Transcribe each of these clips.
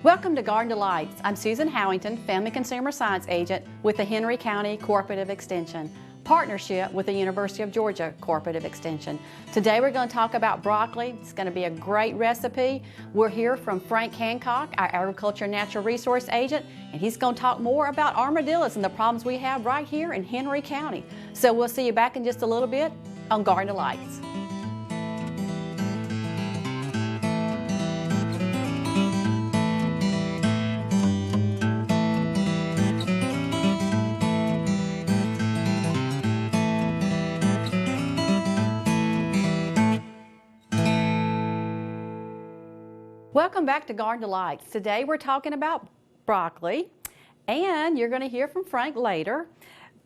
Welcome to Garden Delights. I'm Susan Howington, Family Consumer Science Agent with the Henry County Cooperative Extension, partnership with the University of Georgia Cooperative Extension. Today we're going to talk about broccoli. It's going to be a great recipe. We're here from Frank Hancock, our Agriculture and Natural Resource Agent, and he's going to talk more about armadillos and the problems we have right here in Henry County. So we'll see you back in just a little bit on Garden Delights. Welcome back to Garden Delights. Today we're talking about broccoli, and you're going to hear from Frank later.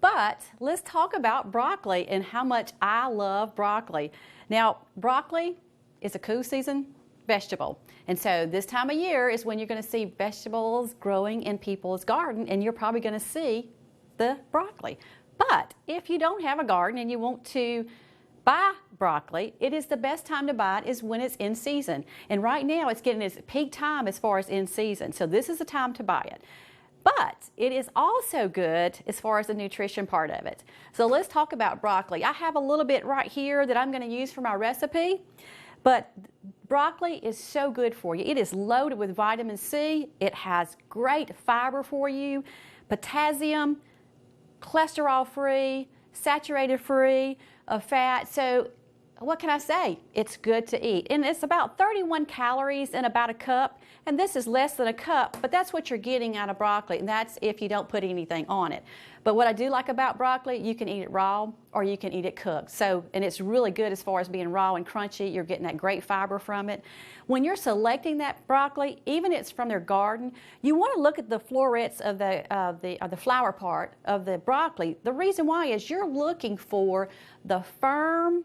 But let's talk about broccoli and how much I love broccoli. Now, broccoli is a cool season vegetable, and so this time of year is when you're going to see vegetables growing in people's garden, and you're probably going to see the broccoli. But if you don't have a garden and you want to buy broccoli, it is the best time to buy it is when it's in season. And right now it's getting its peak time as far as in season. So this is the time to buy it. But it is also good as far as the nutrition part of it. So let's talk about broccoli. I have a little bit right here that I'm going to use for my recipe. But broccoli is so good for you. It is loaded with vitamin C. It has great fiber for you, potassium, cholesterol-free, saturated-free of fat. So what can I say? It's good to eat. And it's about 31 calories in about a cup. And this is less than a cup, but that's what you're getting out of broccoli. And that's if you don't put anything on it. But what I do like about broccoli, you can eat it raw or you can eat it cooked. So, and it's really good as far as being raw and crunchy. You're getting that great fiber from it. When you're selecting that broccoli, even if it's from their garden, you want to look at the florets of the flower part of the broccoli. The reason why is you're looking for the firm,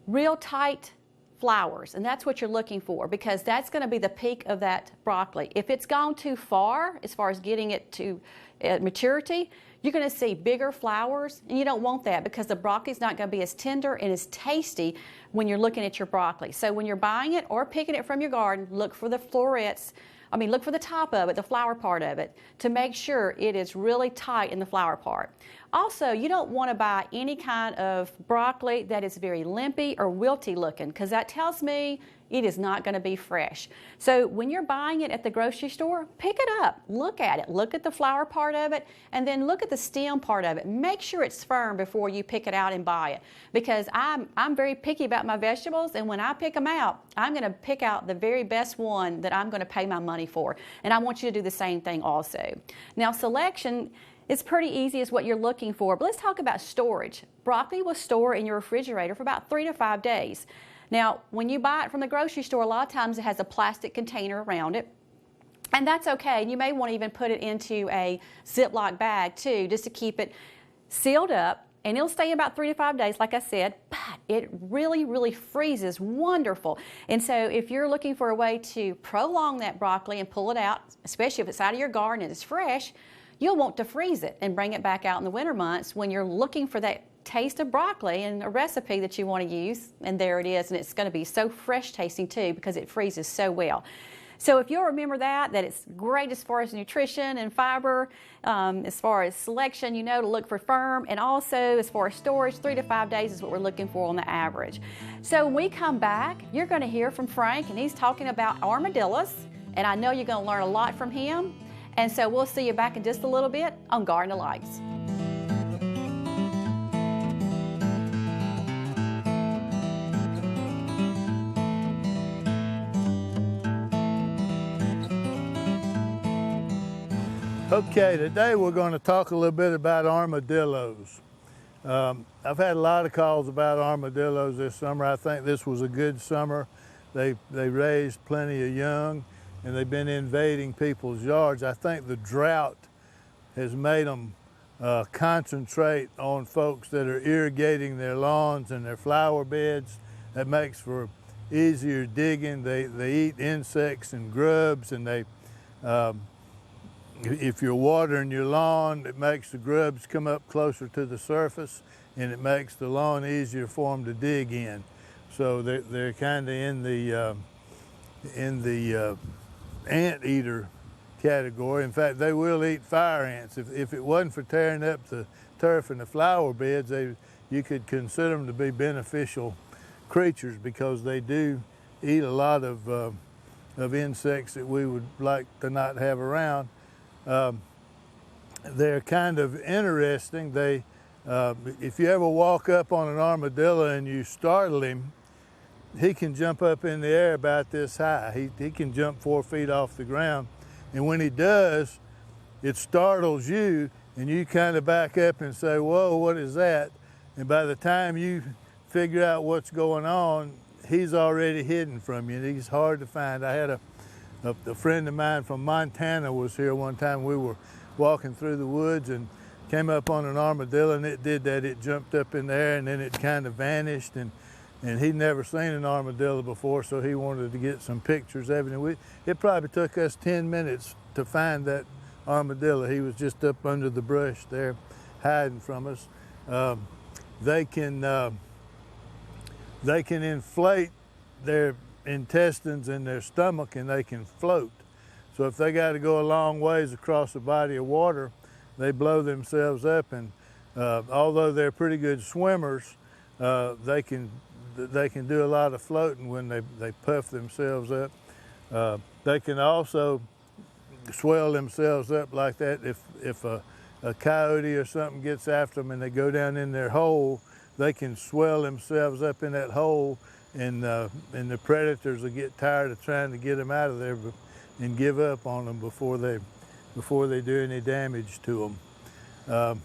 real tight flowers, and that's what you're looking for, because that's going to be the peak of that broccoli. If it's gone too far as far as getting it to maturity, you're going to see bigger flowers, and you don't want that because the broccoli is not going to be as tender and as tasty when you're looking at your broccoli. So when you're buying it or picking it from your garden, look for the florets. Look for the top of it, the flower part of it, to make sure it is really tight in the flower part. Also, you don't want to buy any kind of broccoli that is very limpy or wilty looking, because that tells me it is not going to be fresh. So when you're buying it at the grocery store, pick it up, look at it, look at the flower part of it, and then look at the stem part of it. Make sure it's firm before you pick it out and buy it, because I'm very picky about my vegetables, and when I pick them out, I'm going to pick out the very best one that I'm going to pay my money for, and I want you to do the same thing also. Now, selection is pretty easy as what you're looking for, but let's talk about storage. Broccoli will store in your refrigerator for about 3 to 5 days. Now, when you buy it from the grocery store, a lot of times it has a plastic container around it, and that's okay. You may want to even put it into a Ziploc bag too, just to keep it sealed up, and it'll stay about 3 to 5 days, like I said, but it really, really freezes wonderful. And so if you're looking for a way to prolong that broccoli and pull it out, especially if it's out of your garden and it's fresh, you'll want to freeze it and bring it back out in the winter months when you're looking for that taste of broccoli and a recipe that you want to use, and there it is, and it's going to be so fresh tasting too because it freezes so well. So if you'll remember that it's great as far as nutrition and fiber, as far as selection, to look for firm, and also as far as storage, 3 to 5 days is what we're looking for on the average. So when we come back, you're going to hear from Frank, and he's talking about armadillos, and I know you're going to learn a lot from him. And so we'll see you back in just a little bit on Garden Delights. Okay, today we're going to talk a little bit about armadillos. I've had a lot of calls about armadillos this summer. I think this was a good summer. They raised plenty of young, and they've been invading people's yards. I think the drought has made them concentrate on folks that are irrigating their lawns and their flower beds. That makes for easier digging. They eat insects and grubs, and if you're watering your lawn, it makes the grubs come up closer to the surface, and it makes the lawn easier for them to dig in. So they're kind of in the anteater category. In fact, they will eat fire ants. If it wasn't for tearing up the turf and the flower beds, you could consider them to be beneficial creatures, because they do eat a lot of insects that we would like to not have around. They're kind of interesting. If you ever walk up on an armadillo and you startle him, he can jump up in the air about this high. He can jump 4 feet off the ground. And when he does, it startles you, and you kind of back up and say, whoa, what is that? And by the time you figure out what's going on, he's already hidden from you, and he's hard to find. I had a friend of mine from Montana was here one time. We were walking through the woods and came up on an armadillo, and it did that. It jumped up in the air, and then it kind of vanished, and he'd never seen an armadillo before, so he wanted to get some pictures of it. And it probably took us 10 minutes to find that armadillo. He was just up under the brush there, hiding from us. They can inflate their intestines in their stomach, and they can float. So if they got to go a long ways across a body of water, they blow themselves up, and although they're pretty good swimmers, they can do a lot of floating when they puff themselves up. They can also swell themselves up like that if a coyote or something gets after them and they go down in their hole. They can swell themselves up in that hole, and the predators will get tired of trying to get them out of there and give up on them before they do any damage to them.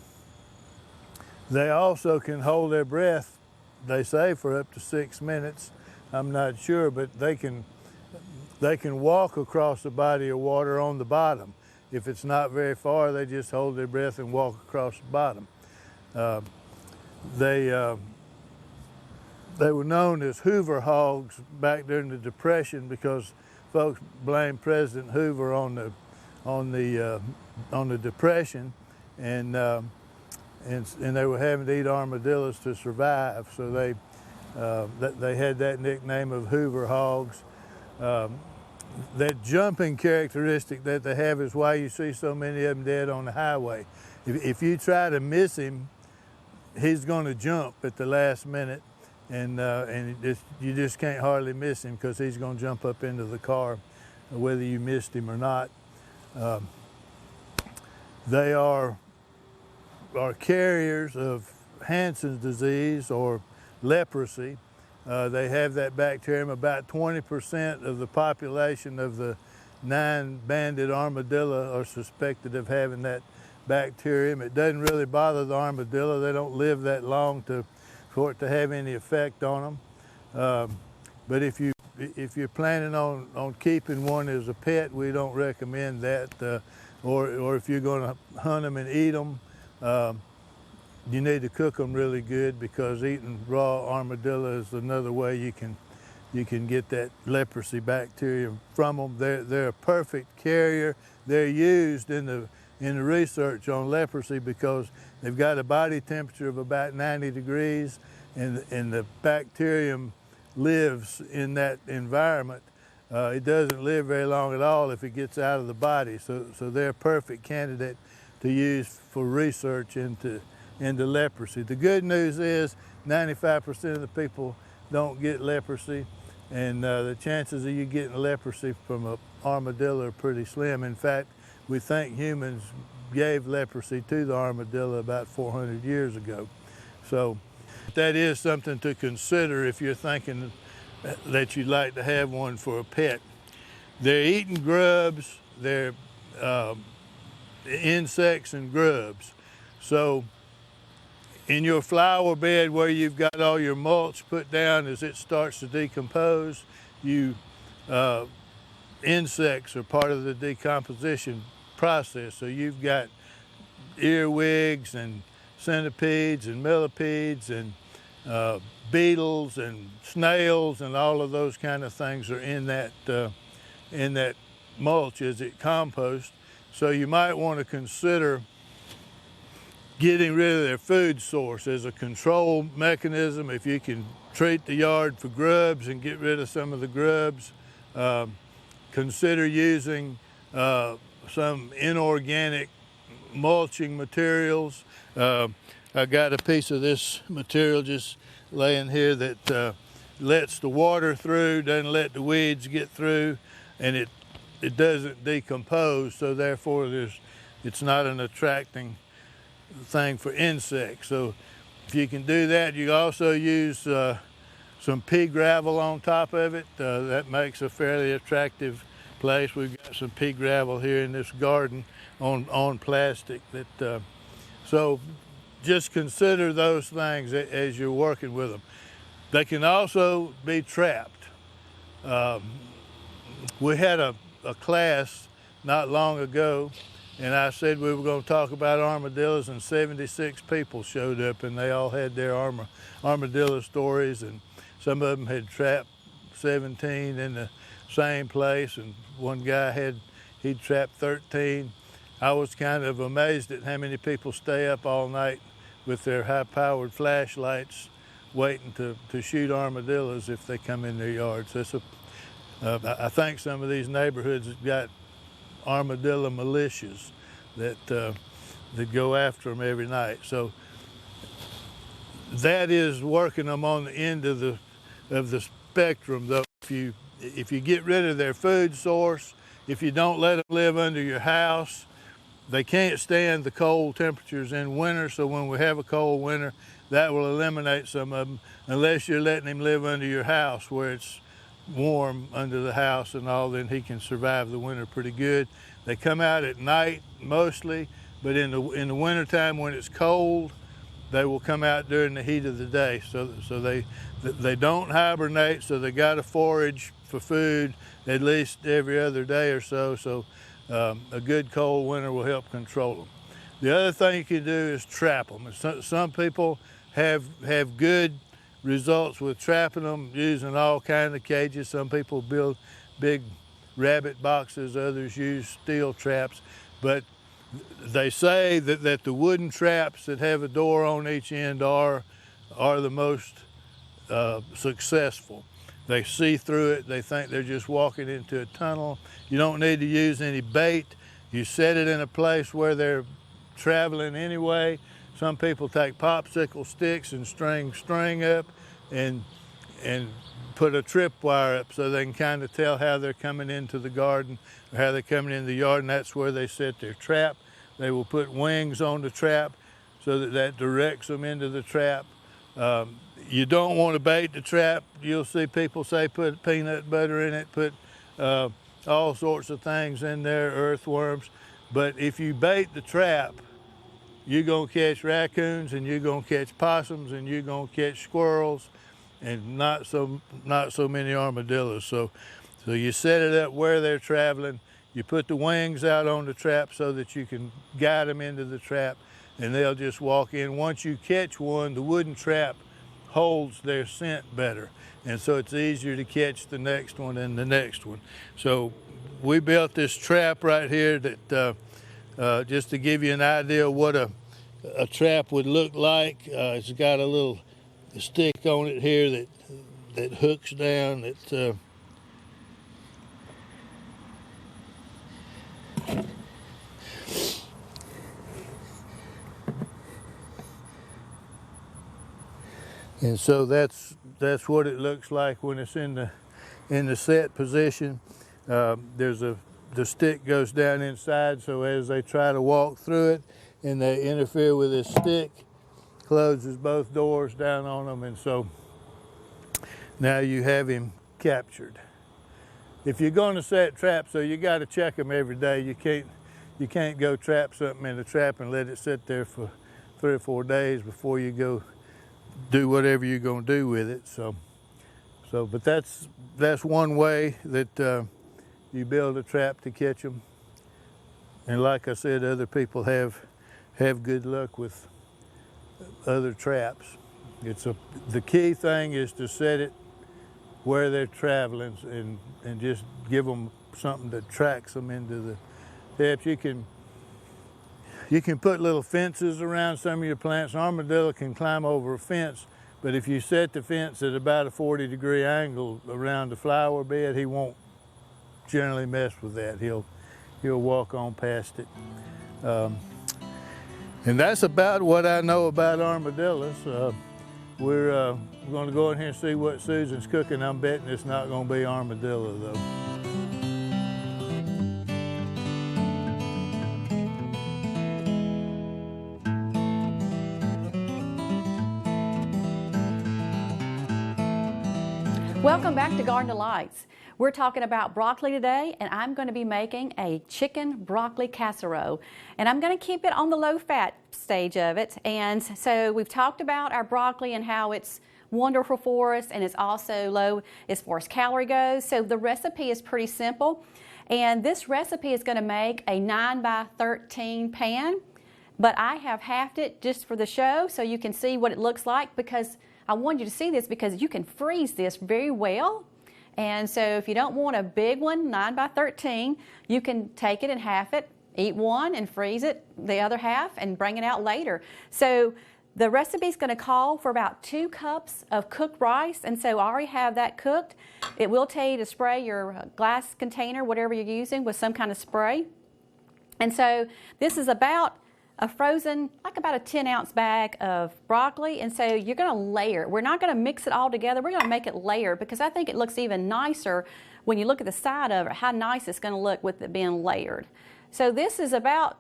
They also can hold their breath, they say, for up to 6 minutes. I'm not sure, but they can walk across a body of water on the bottom. If it's not very far, they just hold their breath and walk across the bottom. They were known as Hoover hogs back during the Depression, because folks blamed President Hoover on the Depression, and they were having to eat armadillos to survive. So they had that nickname of Hoover hogs. That jumping characteristic that they have is why you see so many of them dead on the highway. If you try to miss him, he's going to jump at the last minute, and you just can't hardly miss him, because he's going to jump up into the car, whether you missed him or not. They are carriers of Hansen's disease or leprosy. They have that bacterium. About 20% of the population of the 9-banded armadillo are suspected of having that bacterium. It doesn't really bother the armadillo. They don't live that long for it to have any effect on them. But if you're planning on keeping one as a pet, we don't recommend that. Or if you're going to hunt them and eat them, you need to cook them really good, because eating raw armadillo is another way you can get that leprosy bacteria from them. They're a perfect carrier. They're used in the research on leprosy because they've got a body temperature of about 90 degrees, and the bacterium lives in that environment. It doesn't live very long at all if it gets out of the body. So they're a perfect candidate to use for research into leprosy. The good news is 95% of the people don't get leprosy, and the chances of you getting leprosy from an armadillo are pretty slim. In fact, we think humans gave leprosy to the armadillo about 400 years ago. So that is something to consider if you're thinking that you'd like to have one for a pet. They're eating grubs, they're insects and grubs. So in your flower bed where you've got all your mulch put down, as it starts to decompose, insects are part of the decomposition process. So you've got earwigs and centipedes and millipedes and beetles and snails, and all of those kind of things are in that mulch as it composts. So you might want to consider getting rid of their food source as a control mechanism. If you can treat the yard for grubs and get rid of some of the grubs, consider using some inorganic mulching materials. I got a piece of this material just laying here that lets the water through, doesn't let the weeds get through, and it doesn't decompose, so therefore it's not an attracting thing for insects. So if you can do that, you also use some pea gravel on top of it. That makes a fairly attractive place. We've got some pea gravel here in this garden on plastic. So just consider those things as you're working with them. They can also be trapped. We had a class not long ago, and I said we were going to talk about armadillos, and 76 people showed up, and they all had their armadillo stories, and some of them had trapped 17 in the same place, and one guy he'd trapped 13. I was kind of amazed at how many people stay up all night with their high-powered flashlights waiting to shoot armadillos if they come in their yards. I think some of these neighborhoods have got armadillo militias that go after them every night. So that is working them on the end of the spectrum, though. If you get rid of their food source, if you don't let them live under your house, they can't stand the cold temperatures in winter, so when we have a cold winter, that will eliminate some of them, unless you're letting him live under your house where it's warm under the house and all, then he can survive the winter pretty good. They come out at night mostly, but in the wintertime when it's cold, they will come out during the heat of the day. So they don't hibernate, so they got to forage for food at least every other day or so. So a good cold winter will help control them. The other thing you can do is trap them. Some people have good results with trapping them using all kinds of cages. Some people build big rabbit boxes, others use steel traps, but they say that the wooden traps that have a door on each end are the most successful. They see through it. They think they're just walking into a tunnel. You don't need to use any bait. You set it in a place where they're traveling anyway. Some people take popsicle sticks and string up and put a tripwire up so they can kind of tell how they're coming into the garden or how they're coming into the yard, and that's where they set their trap. They will put wings on the trap so that directs them into the trap. You don't want to bait the trap. You'll see people say put peanut butter in it, put all sorts of things in there, earthworms. But if you bait the trap, you're going to catch raccoons, and you're going to catch possums, and you're going to catch squirrels, and not so many armadillos. So you set it up where they're traveling. You put the wings out on the trap so that you can guide them into the trap, and they'll just walk in. Once you catch one, the wooden trap holds their scent better, and so it's easier to catch the next one and the next one. So we built this trap right here that just to give you an idea of what a trap would look like. It's got a little stick on it here that hooks down. And so that's what it looks like when it's in the set position. The stick goes down inside, so as they try to walk through it and they interfere with this stick, closes both doors down on them, and so now you have him captured. If you're going to set traps, so you got to check them every day. You can't go trap something in the trap and let it sit there for 3 or 4 days before you go do whatever you're going to do with it. But that's one way that you build a trap to catch them. And like I said, other people have good luck with other traps. The key thing is to set it where they're traveling and just give them something that tracks them into the traps. You can put little fences around some of your plants. An armadillo can climb over a fence, but if you set the fence at about a 40-degree angle around the flower bed, he won't generally mess with that. He'll walk on past it. And that's about what I know about armadillos. We're going to go in here and see what Susan's cooking. I'm betting it's not going to be armadillo though. Welcome back to Garden Delights. We're talking about broccoli today, and I'm going to be making a chicken broccoli casserole. And I'm going to keep it on the low fat stage of it. And so we've talked about our broccoli and how it's wonderful for us, and it's also low as far as calorie goes. So the recipe is pretty simple. And this recipe is going to make a 9 by 13 pan, but I have halved it just for the show so you can see what it looks like, because I want you to see this because you can freeze this very well. And so if you don't want a big one, 9 by 13, you can take it and half it, eat one and freeze it, the other half, and bring it out later. So the recipe is going to call for about 2 cups of cooked rice, and so I already have that cooked. It will tell you to spray your glass container, whatever you're using, with some kind of spray. And so this is about a frozen, like about a 10-ounce bag of broccoli, and so you're going to layer. We're not going to mix it all together. We're going to make it layered because I think it looks even nicer when you look at the side of it, how nice it's going to look with it being layered. So this is about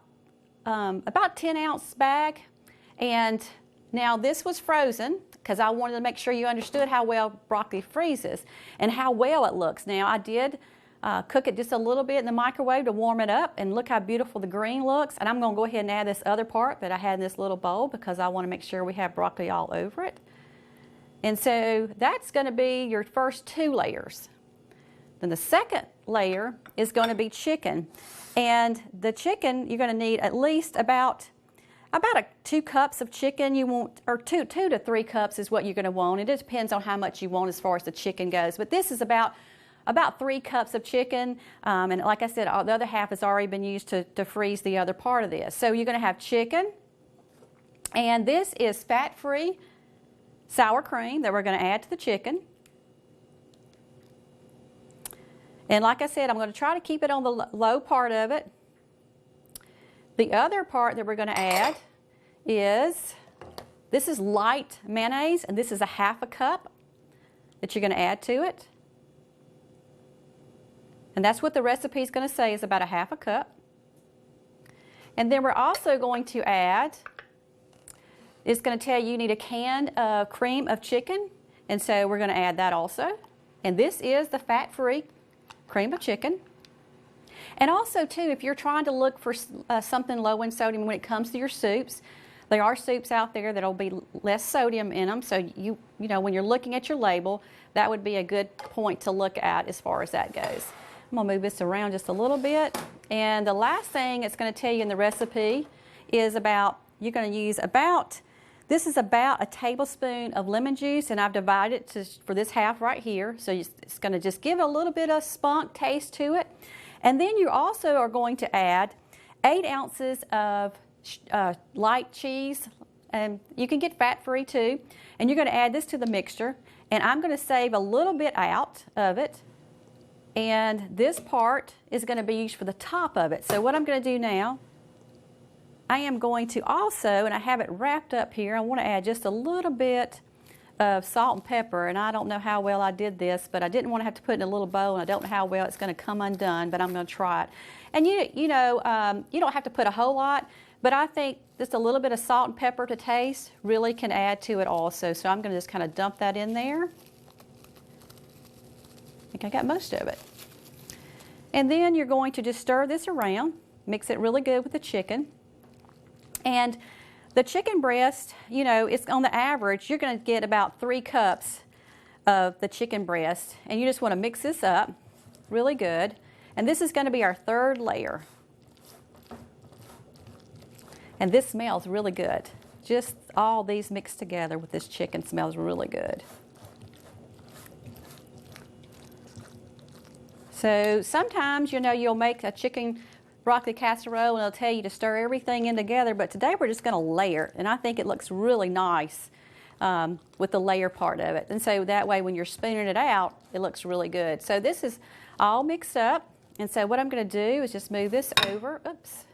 10-ounce bag, and now this was frozen because I wanted to make sure you understood how well broccoli freezes and how well it looks. Now I did cook it just a little bit in the microwave to warm it up, and look how beautiful the green looks. And I'm going to go ahead and add this other part that I had in this little bowl because I want to make sure we have broccoli all over it. And so that's going to be your first 2 layers. Then the second layer is going to be chicken. And the chicken, you're going to need at least about 2 cups of chicken. You want, or 2 to 3 cups is what you're going to want. It just depends on how much you want as far as the chicken goes. But this is about 3 cups of chicken, and like I said, the other half has already been used to freeze the other part of this. So you're going to have chicken, and this is fat-free sour cream that we're going to add to the chicken. And like I said, I'm going to try to keep it on the low part of it. The other part that we're going to add is, this is light mayonnaise, and this is a 1/2 cup that you're going to add to it. And that's what the recipe is going to say, is about a 1/2 cup. And then we're also going to add, it's going to tell you need a can of cream of chicken. And so we're going to add that also. And this is the fat-free cream of chicken. And also too, if you're trying to look for something low in sodium when it comes to your soups, there are soups out there that'll be less sodium in them. So you know, when you're looking at your label, that would be a good point to look at as far as that goes. I'm going to move this around just a little bit. And the last thing it's going to tell you in the recipe is you're going to use this is about a tablespoon of lemon juice, and I've divided it for this half right here. So it's going to just give a little bit of spunk taste to it. And then you also are going to add 8 ounces of light cheese, and you can get fat-free too. And you're going to add this to the mixture, and I'm going to save a little bit out of it. And this part is going to be used for the top of it. So what I'm going to do now, I am going to also, and I have it wrapped up here, I want to add just a little bit of salt and pepper. And I don't know how well I did this, but I didn't want to have to put it in a little bowl, and I don't know how well it's going to come undone, but I'm going to try it. And you don't have to put a whole lot, but I think just a little bit of salt and pepper to taste really can add to it also. So I'm going to just kind of dump that in there. I think I got most of it. And then you're going to just stir this around, mix it really good with the chicken. And the chicken breast, it's on the average, you're going to get about 3 cups of the chicken breast. And you just want to mix this up really good. And this is going to be our 3rd layer. And this smells really good. Just all these mixed together with this chicken smells really good. So sometimes, you'll make a chicken broccoli casserole and it'll tell you to stir everything in together, but today we're just going to layer it. And I think it looks really nice with the layer part of it. And so that way when you're spooning it out, it looks really good. So this is all mixed up. And so what I'm going to do is just move this over, oops,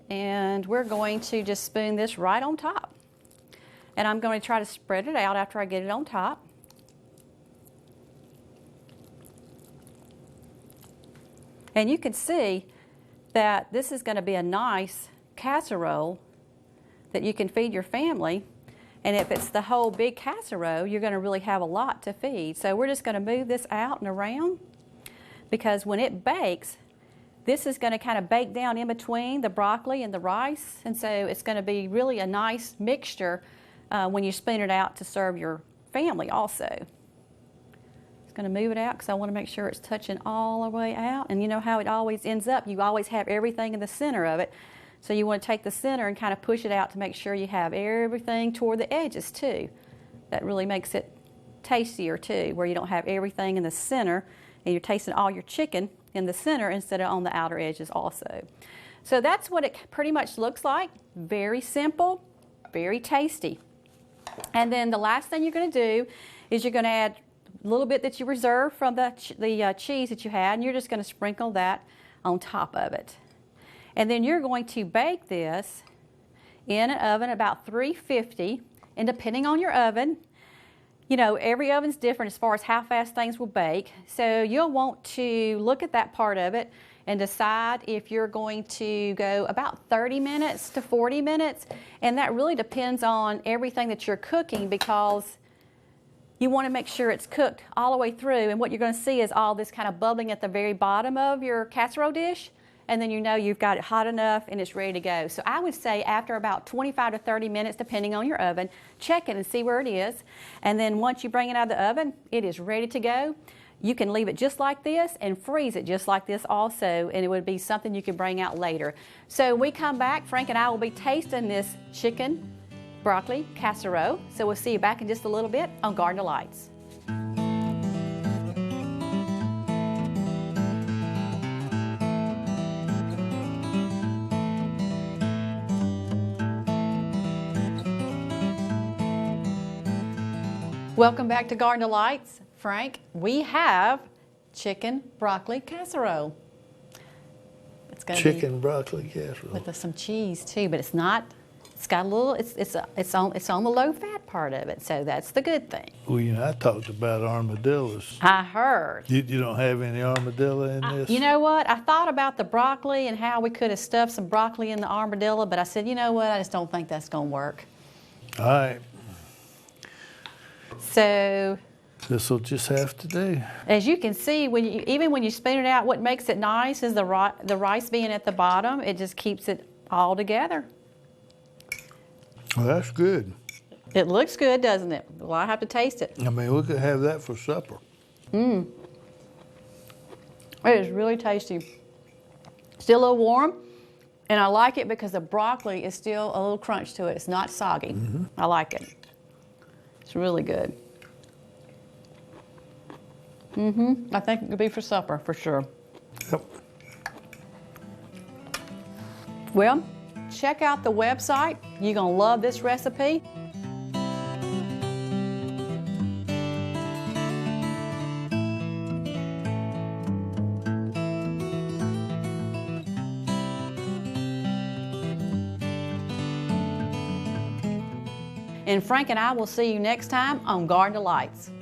and we're going to just spoon this right on top. And I'm going to try to spread it out after I get it on top. And you can see that this is going to be a nice casserole that you can feed your family. And if it's the whole big casserole, you're going to really have a lot to feed. So we're just going to move this out and around, because when it bakes, this is going to kind of bake down in between the broccoli and the rice. And so it's going to be really a nice mixture when you spoon it out to serve your family also. Going to move it out because I want to make sure it's touching all the way out. And you know how it always ends up, you always have everything in the center of it. So you want to take the center and kind of push it out to make sure you have everything toward the edges too. That really makes it tastier too, where you don't have everything in the center and you're tasting all your chicken in the center instead of on the outer edges also. So that's what it pretty much looks like. Very simple, very tasty. And then the last thing you're going to do is you're going to add a little bit that you reserved from the cheese that you had, and you're just going to sprinkle that on top of it. And then you're going to bake this in an oven about 350, and depending on your oven, you know, every oven's different as far as how fast things will bake. So you'll want to look at that part of it and decide if you're going to go about 30 minutes to 40 minutes. And that really depends on everything that you're cooking, because you want to make sure it's cooked all the way through, and what you're going to see is all this kind of bubbling at the very bottom of your casserole dish, and then you know you've got it hot enough and it's ready to go. So I would say after about 25 to 30 minutes, depending on your oven, check it and see where it is. And then once you bring it out of the oven, it is ready to go. You can leave it just like this and freeze it just like this also, and it would be something you can bring out later. So when we come back, Frank and I will be tasting this chicken broccoli casserole. So we'll see you back in just a little bit on Garden Delights. Welcome back to Garden Delights. Frank, we have chicken broccoli casserole. It's going to be Chicken broccoli casserole. with some cheese too, but it's not. It's got a little. It's on the low fat part of it, so that's the good thing. Well, you know, I talked about armadillos. I heard. You don't have any armadillo in this? You know what? I thought about the broccoli and how we could have stuffed some broccoli in the armadillo, but I said, you know what? I just don't think that's going to work. All right. So This will just have to do. as you can see, even when you spoon it out, what makes it nice is the rice being at the bottom. It just keeps it all together. Well, that's good. It looks good, doesn't it? Well, I have to taste it. I mean, we could have that for supper. It is really tasty. Still a little warm, and I like it because the broccoli is still a little crunch to it. It's not soggy. I like it. It's really good. I think it could be for supper, for sure. Yep. Well, check out the website. You're going to love this recipe. And Frank and I will see you next time on Garden Delights.